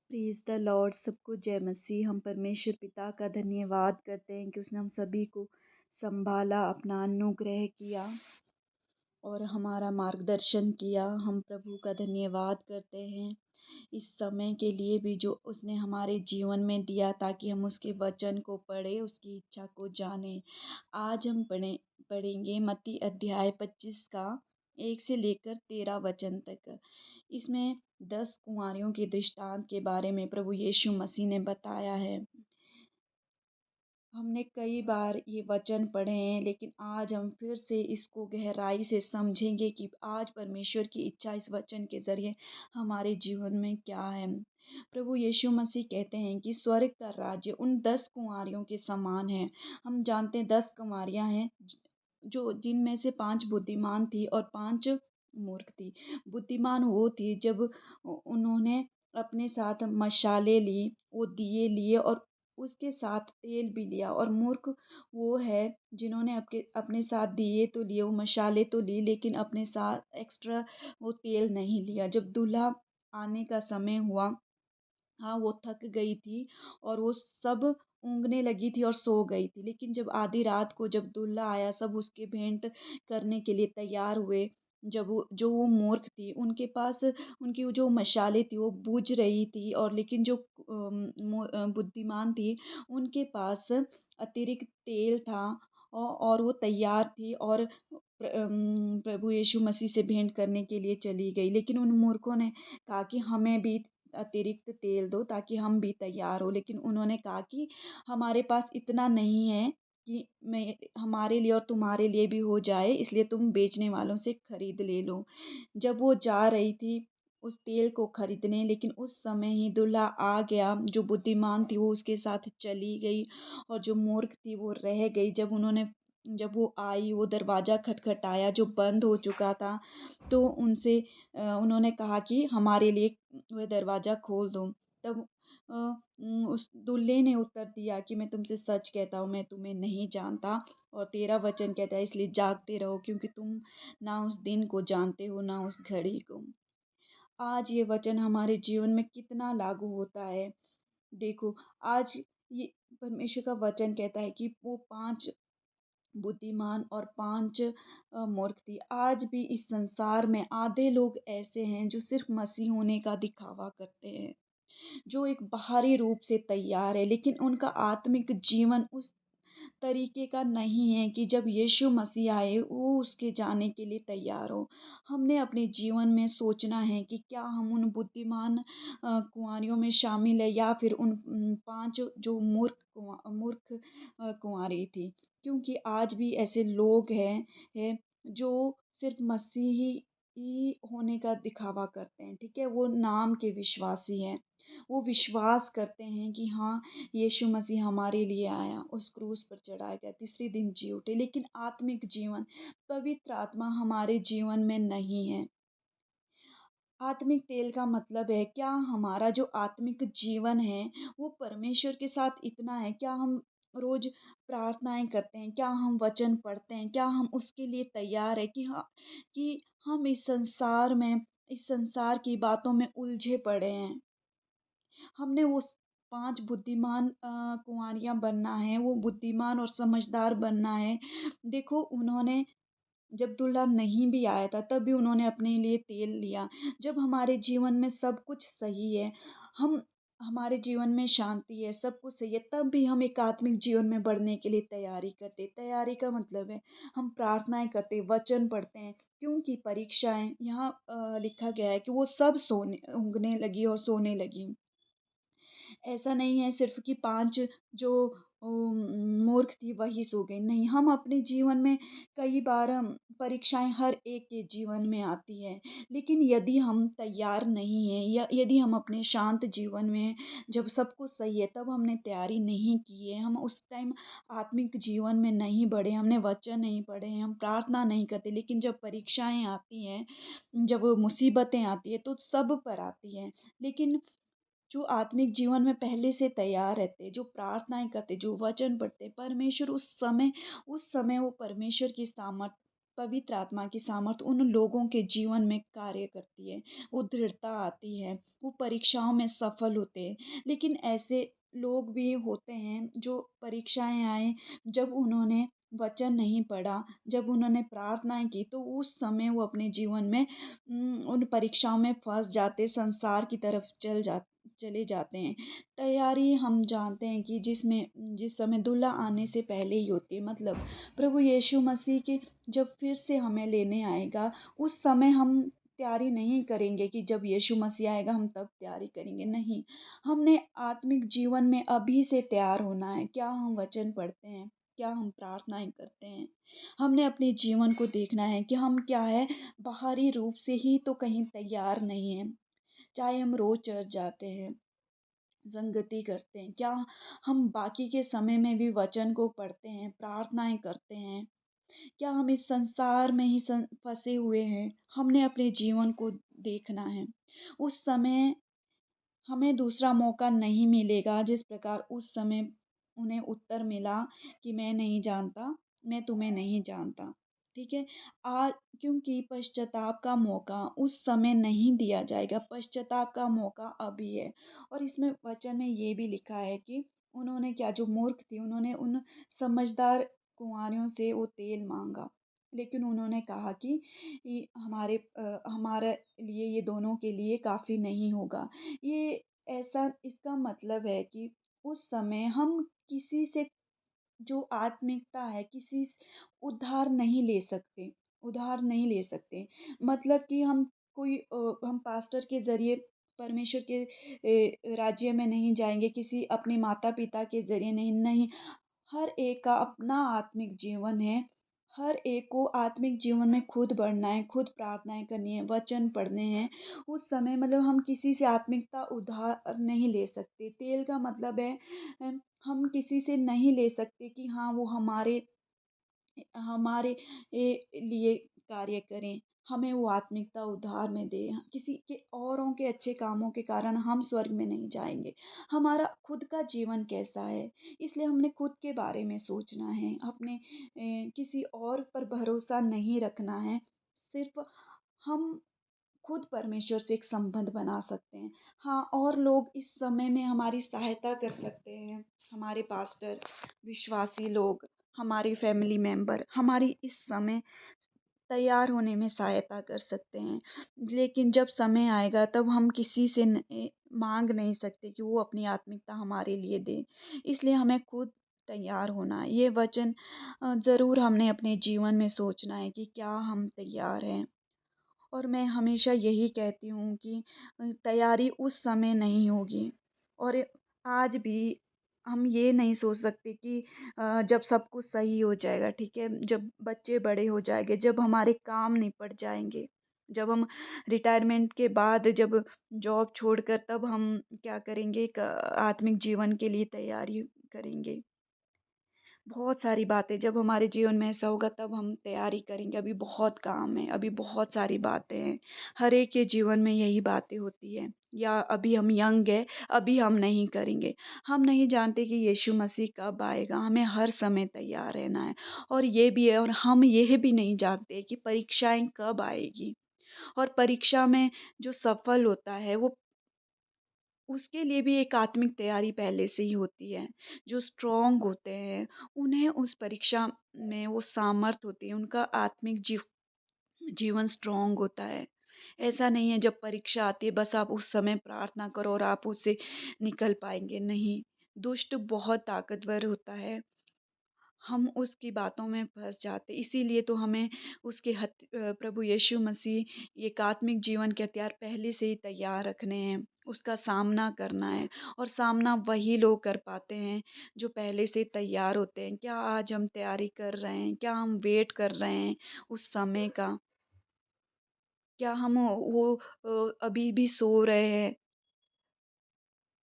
Praise the Lord. सबको जय मसीह। हम परमेश्वर पिता का धन्यवाद करते हैं कि उसने हम सभी को संभाला, अपना अनुग्रह किया और हमारा मार्गदर्शन किया। हम प्रभु का धन्यवाद करते हैं इस समय के लिए भी जो उसने हमारे जीवन में दिया, ताकि हम उसके वचन को पढ़ें, उसकी इच्छा को जानें। आज हम पढ़ेंगे मत्ती अध्याय 25 का 1 से लेकर 13 वचन तक। इसमें 10 कुँवारियों के दृष्टांत के बारे में प्रभु यीशु मसीह ने बताया है। हमने कई बार ये वचन पढ़े हैं, लेकिन आज हम फिर से इसको गहराई से समझेंगे कि आज परमेश्वर की इच्छा इस वचन के ज़रिए हमारे जीवन में क्या है। प्रभु यीशु मसीह कहते हैं कि स्वर्ग का राज्य उन 10 कुँवारियों के समान है। हम जानते हैं 10 कुँवारियाँ हैं जो जिनमें से 5 बुद्धिमान थी और 5 मूर्ख थी। बुद्धिमान वो थी जब उन्होंने अपने साथ मशालें ली, वो दिए लिए और उसके साथ तेल भी लिया। और मूर्ख वो है जिन्होंने अपने साथ दिए तो लिए, वो मशाले तो ली, लेकिन अपने साथ एक्स्ट्रा वो तेल नहीं लिया। जब दूल्हा आने का समय हुआ, हाँ, वो थक गई थी और वो सब ऊँघने लगी थी और सो गई थी। लेकिन जब आधी रात को जब दूल्हा आया, सब उसके भेंट करने के लिए तैयार हुए। जब वो मूर्ख थी, उनके पास उनकी वो जो मशालें थी वो बुझ रही थी, और लेकिन जो बुद्धिमान थी, उनके पास अतिरिक्त तेल था और वो तैयार थी और प्रभु यीशु मसीह से भेंट करने के लिए चली गई। लेकिन उन मूर्खों ने कहा कि हमें भी अतिरिक्त तेल दो ताकि हम भी तैयार हो। लेकिन उन्होंने कहा कि हमारे पास इतना नहीं है कि मैं हमारे लिए और तुम्हारे लिए भी हो जाए, इसलिए तुम बेचने वालों से खरीद ले लो। जब वो जा रही थी उस तेल को खरीदने, लेकिन उस समय ही दूल्हा आ गया। जो बुद्धिमान थी वो उसके साथ चली गई और जो मूर्ख थी वो रह गई। जब वो आई, वो दरवाज़ा खटखटाया जो बंद हो चुका था, तो उन्होंने कहा कि हमारे लिए वह दरवाज़ा खोल दो। तब उस दूल्हे ने उत्तर दिया कि मैं तुमसे सच कहता हूँ, मैं तुम्हें नहीं जानता। और 13 वचन कहता है, इसलिए जागते रहो, क्योंकि तुम ना उस दिन को जानते हो ना उस घड़ी को। आज ये वचन हमारे जीवन में कितना लागू होता है। देखो, आज ये परमेश्वर का वचन कहता है कि वो 5 बुद्धिमान और 5 मूर्ख थी। आज भी इस संसार में आधे लोग ऐसे हैं जो सिर्फ़ मसीह होने का दिखावा करते हैं, जो एक बाहरी रूप से तैयार है, लेकिन उनका आत्मिक जीवन उस तरीके का नहीं है कि जब यीशु मसीह आए, वो उसके जाने के लिए तैयार हो। हमने अपने जीवन में सोचना है कि क्या हम उन बुद्धिमान कुँवारियों में शामिल हैं, या फिर उन 5 जो मूर्ख कुँवारी थी। क्योंकि आज भी ऐसे लोग हैं जो सिर्फ़ मसीही ही होने का दिखावा करते हैं, ठीक है? वो नाम के विश्वासी हैं। वो विश्वास करते हैं कि हाँ, यीशु मसीह हमारे लिए आया, उस क्रूस पर चढ़ाया गया, तीसरे दिन जी उठे, लेकिन आत्मिक जीवन, पवित्र आत्मा हमारे जीवन में नहीं है। आत्मिक तेल का मतलब है, क्या हमारा जो आत्मिक जीवन है, वो परमेश्वर के साथ इतना है? क्या हम रोज़ प्रार्थनाएँ करते हैं? क्या हम वचन पढ़ते हैं? क्या हम उसके लिए तैयार हैं कि हाँ, कि हम इस संसार की बातों में उलझे पड़े हैं? हमने वो 5 बुद्धिमान कुँवारियाँ बनना है, वो बुद्धिमान और समझदार बनना है। देखो, उन्होंने जब दूल्हा नहीं भी आया था, तब भी उन्होंने अपने लिए तेल लिया। जब हमारे जीवन में सब कुछ सही है, हम हमारे जीवन में शांति है, सब कुछ सही है, तब भी हम एक आत्मिक जीवन में बढ़ने के लिए तैयारी करते हैं। तैयारी का मतलब है, हम प्रार्थनाएँ करते हैं, वचन पढ़ते हैं, क्योंकि परीक्षाएँ यहाँ लिखा गया है कि वो सब ऊँघने लगी और सोने लगी। ऐसा नहीं है सिर्फ़ कि 5 जो मूर्ख थी वही सो गई, नहीं, हम अपने जीवन में कई बार परीक्षाएँ हर एक के जीवन में आती हैं। लेकिन यदि हम तैयार नहीं हैं, या यदि हम अपने शांत जीवन में, जब सब कुछ सही है, तब हमने तैयारी नहीं की है, हम उस टाइम आत्मिक जीवन में नहीं बढ़े, हमने वचन नहीं पढ़े हैं, हम प्रार्थना नहीं करते, लेकिन जब परीक्षाएँ आती हैं, जब मुसीबतें आती हैं, तो सब पर आती हैं। लेकिन जो आत्मिक जीवन में पहले से तैयार रहते, जो प्रार्थनाएँ करते, जो वचन पढ़ते, परमेश्वर उस समय वो परमेश्वर की सामर्थ पवित्र आत्मा की सामर्थ उन लोगों के जीवन में कार्य करती है। वो दृढ़ता आती है, वो परीक्षाओं में सफल होते हैं। लेकिन ऐसे लोग भी होते हैं जो परीक्षाएँ आए, जब उन्होंने वचन नहीं पढ़ा, जब उन्होंने प्रार्थनाएँ की, तो उस समय वो अपने जीवन में उन परीक्षाओं में फँस जाते, संसार की तरफ चले जाते हैं। तैयारी हम जानते हैं कि जिस समय दूल्हा आने से पहले ही होती है, मतलब प्रभु यीशु मसीह के जब फिर से हमें लेने आएगा, उस समय हम तैयारी नहीं करेंगे कि जब यीशु मसीह आएगा हम तब तैयारी करेंगे, नहीं। हमने आत्मिक जीवन में अभी से तैयार होना है। क्या हम वचन पढ़ते हैं? क्या हम प्रार्थनाएँ करते हैं? हमने अपने जीवन को देखना है कि हम क्या है, बाहरी रूप से ही तो कहीं तैयार नहीं हैं। चाहे हम रोज़ चर्च जाते हैं, संगति करते हैं, क्या हम बाकी के समय में भी वचन को पढ़ते हैं, प्रार्थनाएँ करते हैं? क्या हम इस संसार में ही फंसे हुए हैं? हमने अपने जीवन को देखना है। उस समय हमें दूसरा मौका नहीं मिलेगा, जिस प्रकार उस समय उन्हें उत्तर मिला कि मैं नहीं जानता, मैं तुम्हें नहीं जानता। ठीक है? आज क्योंकि पश्चाताप का मौका उस समय नहीं दिया जाएगा, पश्चाताप का मौका अभी है। और इसमें वचन में ये भी लिखा है कि उन्होंने क्या, जो मूर्ख थी, उन्होंने उन समझदार कुँवारियों से वो तेल माँगा। लेकिन उन्होंने कहा कि हमारे लिए, ये दोनों के लिए काफ़ी नहीं होगा। ये ऐसा, इसका मतलब है कि उस समय हम किसी से, जो आत्मिकता है, उधार नहीं ले सकते, उधार नहीं ले सकते। मतलब कि हम पास्टर के ज़रिए परमेश्वर के राज्य में नहीं जाएँगे, किसी अपने माता-पिता के ज़रिए नहीं, नहीं। हर एक का अपना आत्मिक जीवन है। हर एक को आत्मिक जीवन में खुद बढ़ना है, खुद प्रार्थनाएँ करनी है, वचन पढ़ने हैं। उस समय मतलब हम किसी से आत्मिकता उधार नहीं ले सकते। तेल का मतलब है हम किसी से नहीं ले सकते कि हाँ, वो हमारे हमारे लिए कार्य करें, हमें वो आत्मिकता उधार में दें। किसी के औरों के अच्छे कामों के कारण हम स्वर्ग में नहीं जाएँगे। हमारा खुद का जीवन कैसा है, इसलिए हमने खुद के बारे में सोचना है, अपने किसी और पर भरोसा नहीं रखना है। सिर्फ़ हम खुद परमेश्वर से एक संबंध बना सकते हैं। हाँ, और लोग इस समय में हमारी सहायता कर सकते हैं। हमारे पास्टर, विश्वासी लोग, हमारे फैमिली मेंबर हमारी इस समय तैयार होने में सहायता कर सकते हैं। लेकिन जब समय आएगा तब हम किसी से माँग नहीं सकते कि वो अपनी आत्मिकता हमारे लिए दे। इसलिए हमें खुद तैयार होना है। ये वचन ज़रूर हमने अपने जीवन में सोचना है कि क्या हम तैयार हैं। और मैं हमेशा यही कहती हूँ कि तैयारी उस समय नहीं होगी। और आज भी हम ये नहीं सोच सकते कि जब सब कुछ सही हो जाएगा, ठीक है? जब बच्चे बड़े हो जाएँगे, जब हमारे काम निपट जाएँगे, जब हम रिटायरमेंट के बाद जब जॉब छोड़कर तब हम क्या करेंगे, एक आत्मिक जीवन के लिए तैयारी करेंगे। बहुत सारी बातें जब हमारे जीवन में ऐसा होगा तब हम तैयारी करेंगे। अभी बहुत काम है, अभी बहुत सारी बातें हैं। हर एक के जीवन में यही बातें होती हैं, या अभी हम यंग हैं, अभी हम नहीं करेंगे। हम नहीं जानते कि यीशु मसीह कब आएगा, हमें हर समय तैयार रहना है। और ये भी है, और हम ये भी नहीं जानते कि परीक्षाएँ कब आएगी। और परीक्षा में जो सफल होता है वो, उसके लिए भी एक आत्मिक तैयारी पहले से ही होती है। जो स्ट्रॉन्ग होते हैं, उन्हें उस परीक्षा में वो सामर्थ होती है, उनका आत्मिक जीवन स्ट्रॉन्ग होता है। ऐसा नहीं है जब परीक्षा आती है बस आप उस समय प्रार्थना करो और आप उससे निकल पाएँगे, नहीं। दुष्ट बहुत ताकतवर होता है। हम उसकी बातों में फँस जाते। इसीलिए तो हमें प्रभु यीशु मसीह एकात्मिक जीवन के हथियार पहले से ही तैयार रखने हैं, उसका सामना करना है। और सामना वही लोग कर पाते हैं जो पहले से तैयार होते हैं। क्या आज हम तैयारी कर रहे हैं? क्या हम वेट कर रहे हैं उस समय का? क्या हम अभी भी सो रहे हैं?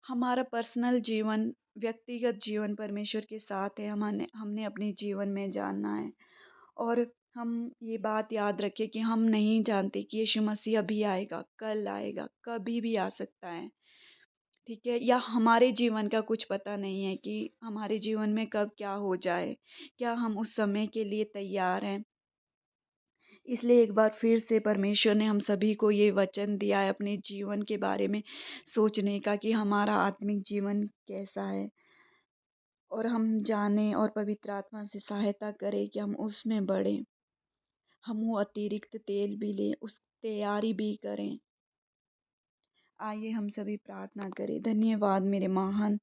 हमारा पर्सनल जीवन, व्यक्तिगत जीवन परमेश्वर के साथ है, हमने हमने अपने जीवन में जानना है। और हम ये बात याद रखें कि हम नहीं जानते कि यीशु मसीह अभी आएगा, कल आएगा, कभी भी आ सकता है, ठीक है? या हमारे जीवन का कुछ पता नहीं है कि हमारे जीवन में कब क्या हो जाए। क्या हम उस समय के लिए तैयार हैं? इसलिए एक बार फिर से परमेश्वर ने हम सभी को ये वचन दिया है अपने जीवन के बारे में सोचने का कि हमारा आत्मिक जीवन कैसा है, और हम जानें और पवित्र आत्मा से सहायता करें कि हम उसमें बढ़ें। हम वो अतिरिक्त तेल भी लें, उस तैयारी भी करें। आइए हम सभी प्रार्थना करें। धन्यवाद मेरे महान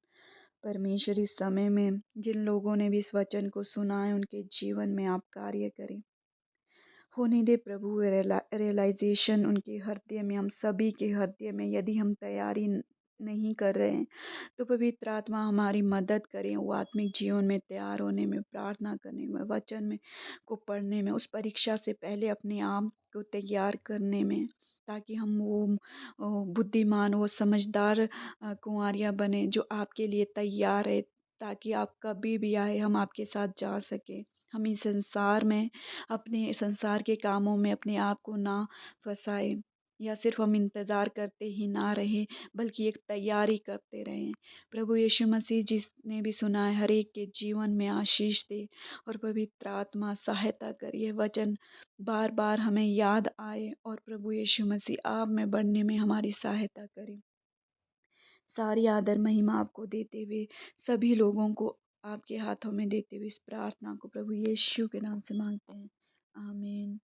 परमेश्वर, इस समय में जिन लोगों ने भी इस वचन को सुना है उनके जीवन में आप कार्य करें। होने दे प्रभु रियलाइजेशन उनके हृदय में, हम सभी के हृदय में। यदि हम तैयारी नहीं कर रहे हैं तो पवित्र आत्मा हमारी मदद करें वो आत्मिक जीवन में तैयार होने में, प्रार्थना करने में, वचन में को पढ़ने में, उस परीक्षा से पहले अपने आप को तैयार करने में, ताकि हम वो बुद्धिमान, वो समझदार कुंवारियाँ बने जो आपके लिए तैयार है, ताकि आप कभी भी आए हम आपके साथ जा सके। हम इस संसार में अपने संसार के कामों में अपने आप को ना फंसाए, या सिर्फ हम इंतज़ार करते ही ना रहें, बल्कि एक तैयारी करते रहें। प्रभु यीशु मसीह जिसने भी सुना है हर एक के जीवन में आशीष दे, और पवित्र आत्मा सहायता करिए, वचन बार बार हमें याद आए, और प्रभु यीशु मसीह आप में बढ़ने में हमारी सहायता करें। सारी आदर महिमा आपको देते हुए, सभी लोगों को आपके हाथों में देते हुए, इस प्रार्थना को प्रभु यीशु के नाम से मांगते हैं। आमीन।